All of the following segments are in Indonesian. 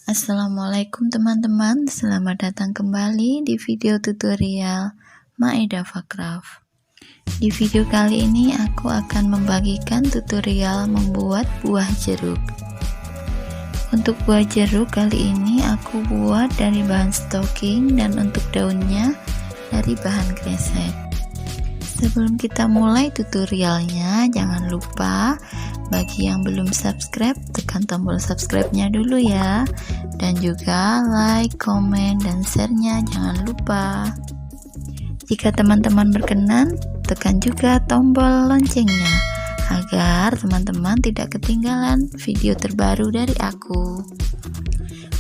Assalamualaikum teman-teman, selamat datang kembali di video tutorial Maeda Fakraf. Di video kali ini aku akan membagikan tutorial membuat buah jeruk. Untuk buah jeruk kali ini aku buat dari bahan stocking dan untuk daunnya dari bahan kresek. Sebelum kita mulai tutorialnya, jangan lupa bagi yang belum subscribe, tekan tombol subscribe-nya dulu ya. Dan juga like, komen, dan share-nya jangan lupa. Jika teman-teman berkenan, tekan juga tombol loncengnya agar teman-teman tidak ketinggalan video terbaru dari aku.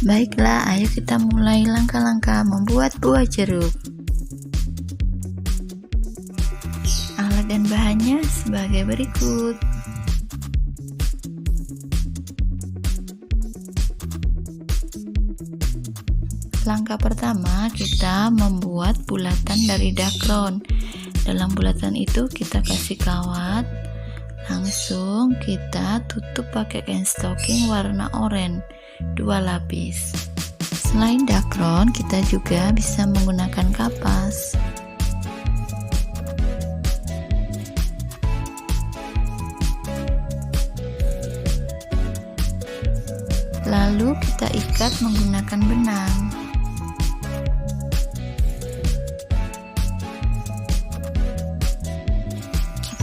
Baiklah, ayo kita mulai langkah-langkah membuat buah jeruk. Alat dan bahannya sebagai berikut. Langkah pertama, kita membuat bulatan dari dakron. Dalam bulatan itu kita kasih kawat, langsung kita tutup pakai kain stocking warna oranye 2 lapis. Selain dakron, kita juga bisa menggunakan kapas. Lalu kita ikat menggunakan benang.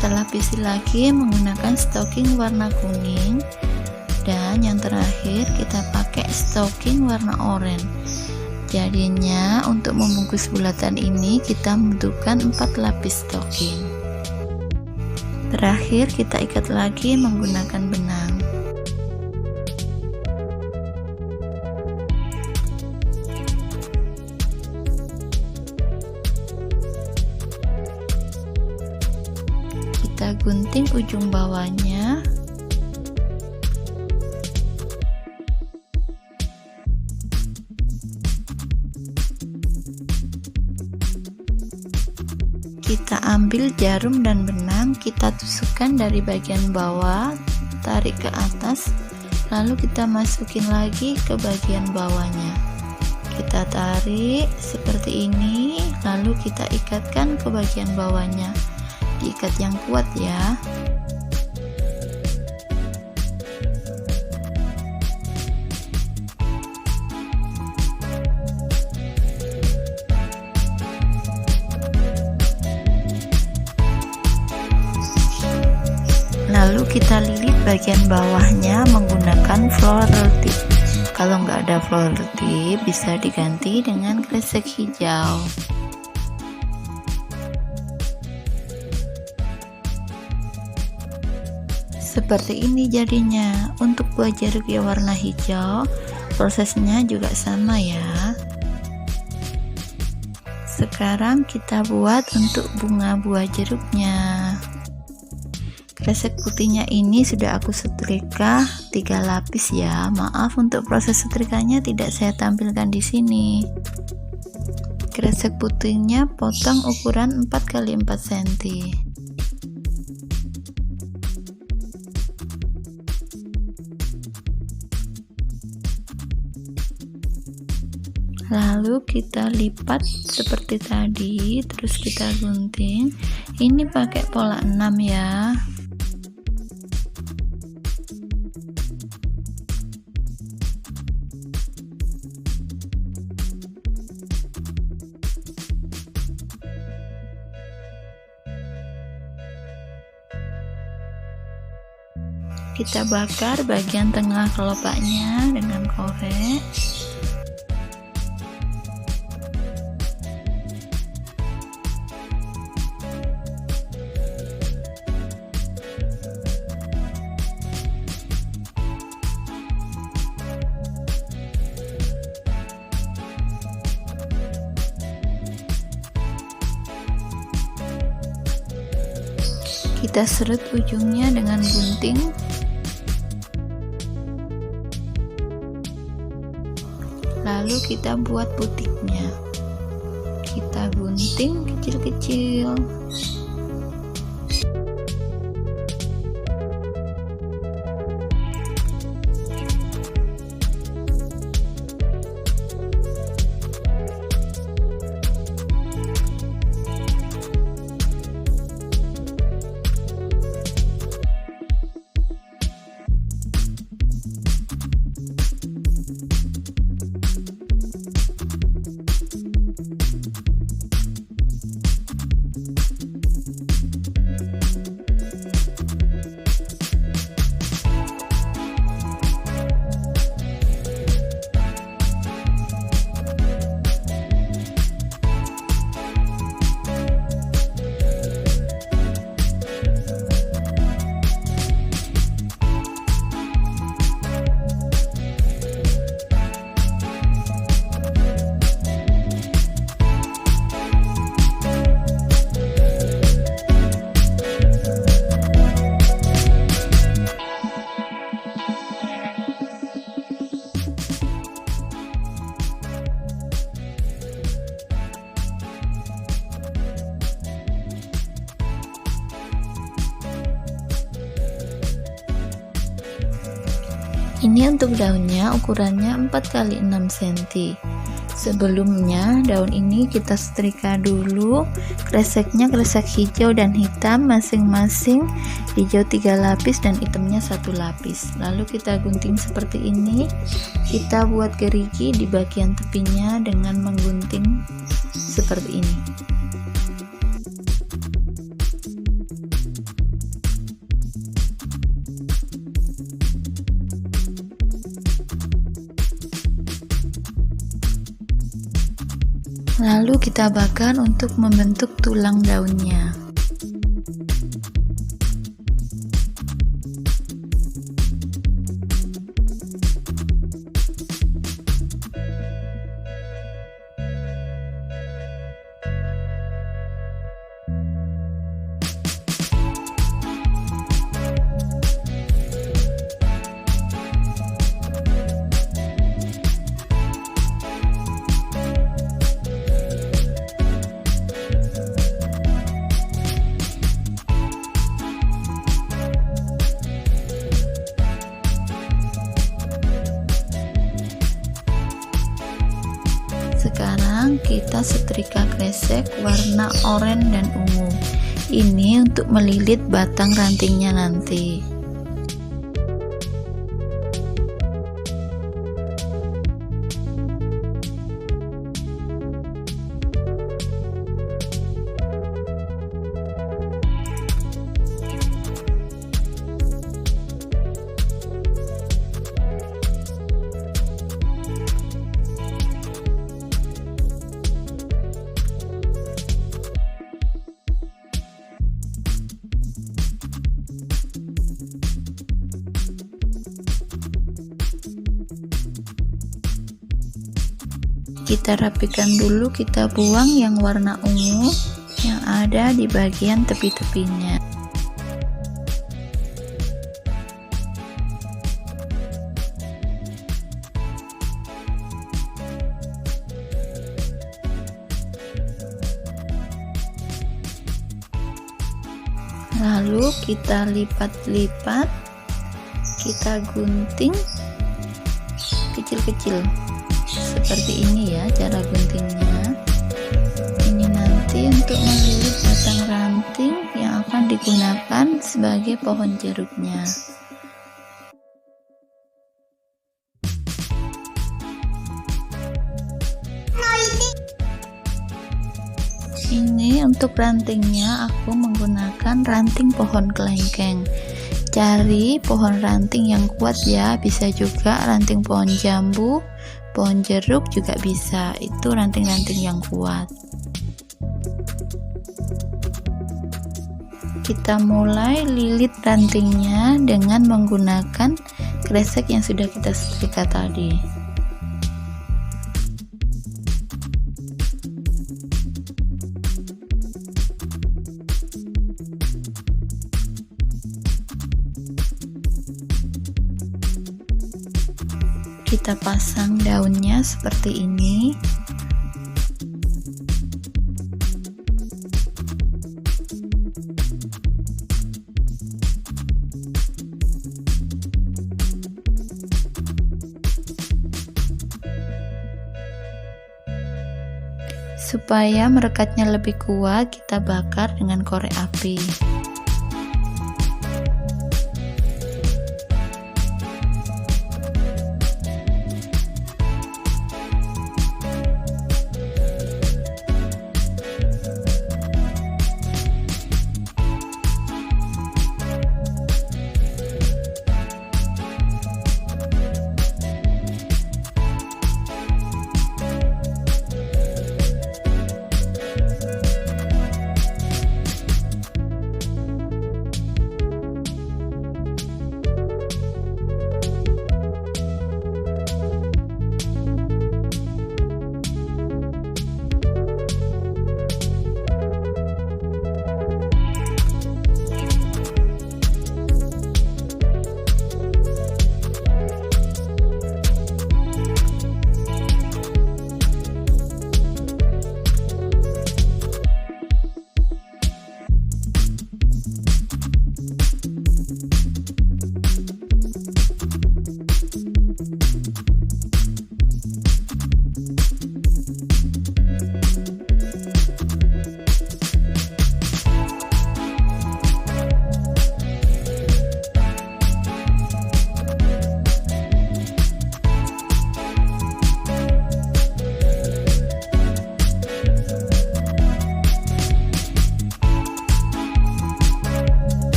Kita lapisi lagi menggunakan stocking warna kuning, dan yang terakhir kita pakai stocking warna oranye. Jadinya untuk membungkus bulatan ini kita membutuhkan 4 lapis stocking. Terakhir kita ikat lagi menggunakan benang. Kita gunting ujung bawahnya. Kita ambil jarum dan benang, kita tusukkan dari bagian bawah, tarik ke atas, lalu kita masukin lagi ke bagian bawahnya. Kita tarik seperti ini, lalu kita ikatkan ke bagian bawahnya. Diikat yang kuat ya. Lalu kita lilit bagian bawahnya menggunakan floral tip. Kalau nggak ada floral tip, bisa diganti dengan kresek hijau. Seperti ini jadinya. Untuk buah jeruk yang warna hijau, prosesnya juga sama ya. Sekarang kita buat untuk bunga buah jeruknya. Kresek putihnya ini sudah aku setrika 3 lapis ya. Maaf untuk proses setrikanya tidak saya tampilkan di sini. Kresek putihnya potong ukuran 4x4 cm. Lalu kita lipat seperti tadi, terus kita gunting. Ini pakai pola 6 ya. Kita bakar bagian tengah kelopaknya dengan korek. Kita serut ujungnya dengan gunting. Lalu kita buat butiknya. Kita gunting kecil-kecil. Ini untuk daunnya ukurannya 4 x 6 cm. Sebelumnya daun ini kita setrika dulu. Kreseknya kresek hijau dan hitam masing-masing, hijau 3 lapis dan hitamnya 1 lapis. Lalu kita gunting seperti ini. Kita buat gerigi di bagian tepinya dengan menggunting seperti ini. Lalu kita bakar untuk membentuk tulang daunnya. Sekarang kita setrika kresek warna oranye dan ungu. Ini untuk melilit batang rantingnya nanti. Kita rapikan dulu, kita buang yang warna ungu yang ada di bagian tepi-tepinya. Lalu kita lipat-lipat, kita gunting kecil-kecil seperti ini ya cara guntingnya. Ini nanti untuk melilit batang ranting yang akan digunakan sebagai pohon jeruknya. Ini untuk rantingnya aku menggunakan ranting pohon kelengkeng. Cari pohon ranting yang kuat ya, bisa juga ranting pohon jambu, pohon jeruk juga bisa, itu ranting-ranting yang kuat. Kita mulai lilit rantingnya dengan menggunakan kresek yang sudah kita setrika tadi. Kita pasang daunnya seperti ini. Supaya merekatnya lebih kuat, kita bakar dengan korek api.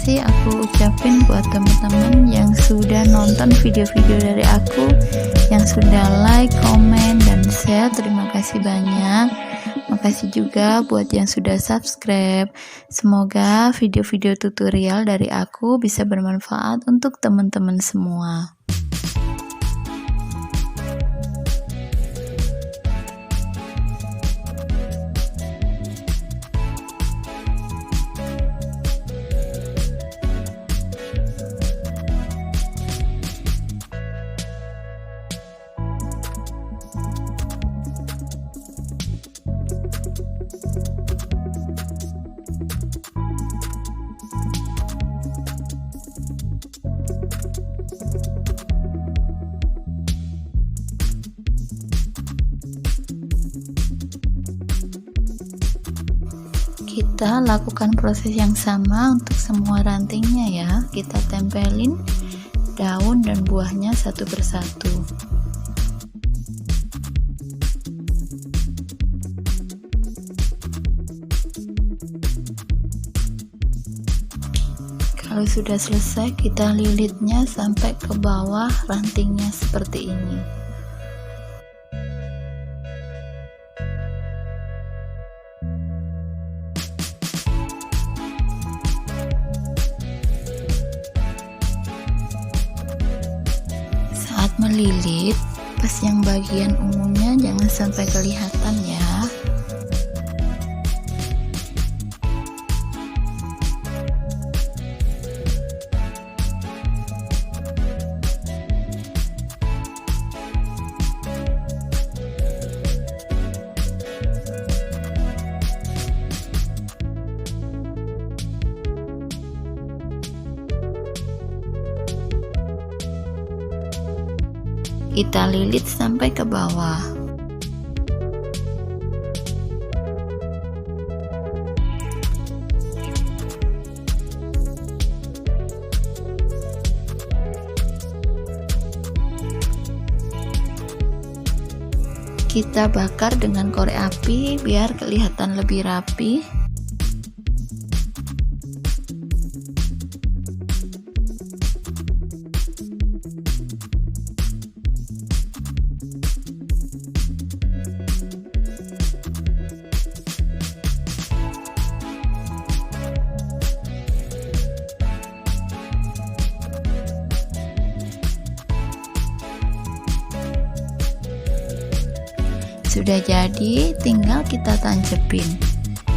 kasih aku ucapin buat teman-teman yang sudah nonton video-video dari aku, yang sudah like, komen, dan share. Terima kasih banyak. Makasih juga buat yang sudah subscribe. Semoga video-video tutorial dari aku bisa bermanfaat untuk teman-teman semua. Kita lakukan proses yang sama untuk semua rantingnya ya. Kita tempelin daun dan buahnya satu persatu. Kalau sudah selesai, kita lilitnya sampai ke bawah rantingnya seperti ini. Saat melilit, pas yang bagian ungunya jangan sampai kelihatan ya. Kita lilit sampai ke bawah. Kita bakar dengan korek api biar kelihatan lebih rapi. Sudah jadi, tinggal kita tancepin.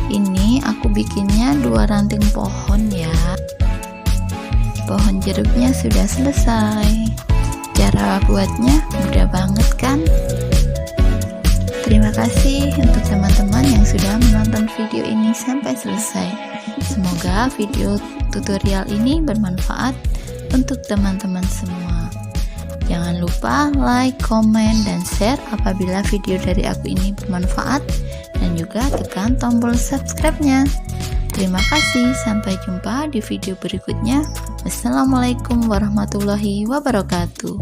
Ini aku bikinnya 2 ranting pohon ya. Pohon jeruknya sudah selesai. Cara buatnya mudah banget kan? Terima kasih untuk teman-teman yang sudah menonton video ini sampai selesai. Semoga video tutorial ini bermanfaat untuk teman-teman semua. Jangan lupa like, komen, dan share apabila video dari aku ini bermanfaat, dan juga tekan tombol subscribe-nya. Terima kasih, sampai jumpa di video berikutnya. Wassalamualaikum warahmatullahi wabarakatuh.